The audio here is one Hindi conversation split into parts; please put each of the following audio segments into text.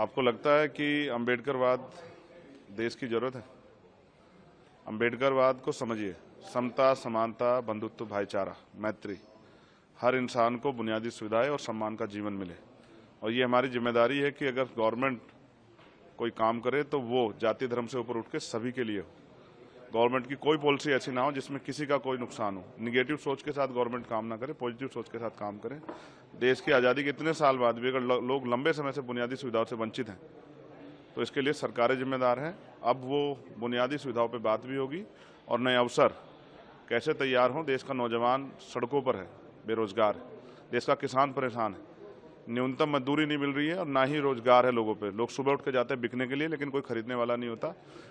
आपको लगता है कि अम्बेडकरवाद देश की जरूरत है? अम्बेडकरवाद को समझिए, समता, समानता, बंधुत्व, भाईचारा, मैत्री, हर इंसान को बुनियादी सुविधाएं और सम्मान का जीवन मिले। और ये हमारी जिम्मेदारी है कि अगर गवर्नमेंट कोई काम करे तो वो जाति धर्म से ऊपर उठ के सभी के लिए हो। गवर्नमेंट की कोई पॉलिसी ऐसी ना हो जिसमें किसी का कोई नुकसान हो। निगेटिव सोच के साथ गवर्नमेंट काम ना करे, पॉजिटिव सोच के साथ काम करे। देश की आज़ादी के इतने साल बाद भी अगर लोग लंबे समय से बुनियादी सुविधाओं से वंचित हैं तो इसके लिए सरकारें जिम्मेदार हैं। अब वो बुनियादी सुविधाओं पर बात भी होगी और नए अवसर कैसे तैयार हों। देश का नौजवान सड़कों पर है, बेरोजगार है, देश का किसान परेशान है, न्यूनतम मजदूरी नहीं मिल रही है और ना ही रोजगार है लोगों पे। लोग सुबह उठ के जाते हैं बिकने के लिए, लेकिन कोई खरीदने वाला नहीं होता,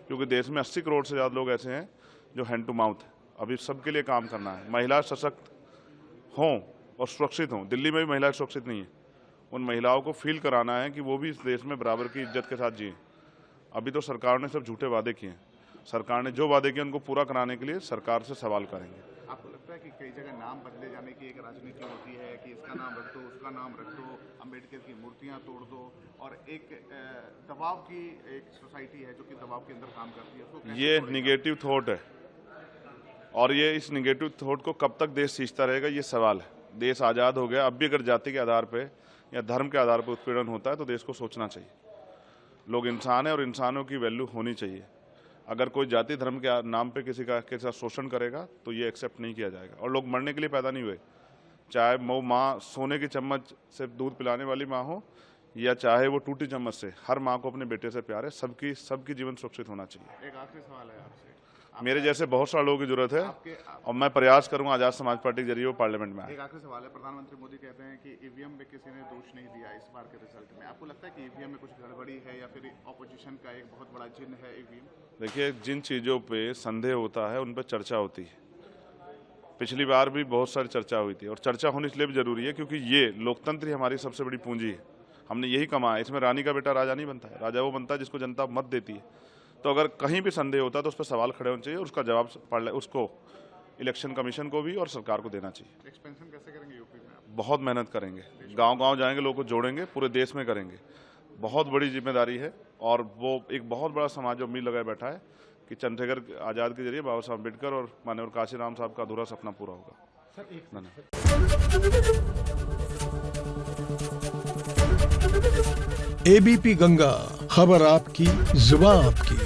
क्योंकि देश में 80 करोड़ से ज़्यादा लोग ऐसे हैं जो हैंड टू माउथ है। अभी सबके लिए काम करना है। महिला सशक्त हों और सुरक्षित हों। दिल्ली में भी महिलाएं सुरक्षित नहीं है। उन महिलाओं को फील कराना है कि वो भी इस देश में बराबर की इज्जत के साथ जिए। अभी तो सरकार ने सब झूठे वादे किए हैं। सरकार ने जो वादे किए उनको पूरा कराने के लिए सरकार से सवाल करेंगे। आपको लगता है कि कई जगह नाम बदले जाने की एक राजनीति होती है कि इसका नाम रख दो, उसका नाम रख दो, अम्बेडकर की मूर्तियां तोड़ दो, और एक दबाव की एक सोसाइटी है जो कि दबाव के अंदर काम करती है, उसको ये निगेटिव थॉट है और ये इस निगेटिव थॉट को कब तक देश सींचता रहेगा, ये सवाल है। देश आज़ाद हो गया, अब भी अगर जाति के आधार पर या धर्म के आधार पर उत्पीड़न होता है तो देश को सोचना चाहिए। लोग इंसान है और इंसानों की वैल्यू होनी चाहिए। अगर कोई जाति धर्म के नाम पे किसी का शोषण करेगा तो ये एक्सेप्ट नहीं किया जाएगा। और लोग मरने के लिए पैदा नहीं हुए, चाहे वो माँ सोने की चम्मच से दूध पिलाने वाली माँ हो या चाहे वो टूटी चम्मच से, हर माँ को अपने बेटे से प्यार है। सबकी जीवन सुरक्षित होना चाहिए। एक आखिरी सवाल है आपसे। मेरे जैसे बहुत सारे लोगों की जरूरत है और मैं प्रयास करूंगा आजाद समाज पार्टी के जरिए वो पार्लियामेंट में आए। एक आखिरी सवाल है। प्रधानमंत्री मोदी कहते हैं कि ईवीएम में किसी ने दोष नहीं दिया इस बार के रिजल्ट में। आपको लगता है कि ईवीएम में कुछ गड़बड़ी है या फिर ऑपोजिशन का एक बहुत बड़ा जिन है ईवीएम? देखिए, जिन चीज़ों पे संदेह होता है उन पर चर्चा होती है। पिछली बार भी बहुत सारी चर्चा हुई थी और चर्चा होनी इसलिए भी जरूरी है क्योंकि ये लोकतंत्र ही हमारी सबसे बड़ी पूंजी है। हमने यही कमाया। इसमें रानी का बेटा राजा नहीं बनता है, राजा वो बनता है जिसको जनता मत देती है। तो अगर कहीं भी संदेह होता है तो उस पर सवाल खड़े होने चाहिए और उसका जवाब उसको इलेक्शन कमीशन को भी और सरकार को देना चाहिए। एक्सपेंशन कैसे करेंगे यूपी में? बहुत मेहनत करेंगे, गांव-गांव जाएंगे, लोगों को जोड़ेंगे, पूरे देश में करेंगे। बहुत बड़ी जिम्मेदारी है और वो एक बहुत बड़ा समाज उम्मीद लगाए बैठा है कि चंद्रशेखर आजाद के जरिए बाबा साहब अम्बेडकर और माननीय काशीराम साहब का अधूरा सपना पूरा होगा। एबीपी गंगा, खबर आपकी, जुबान आपकी।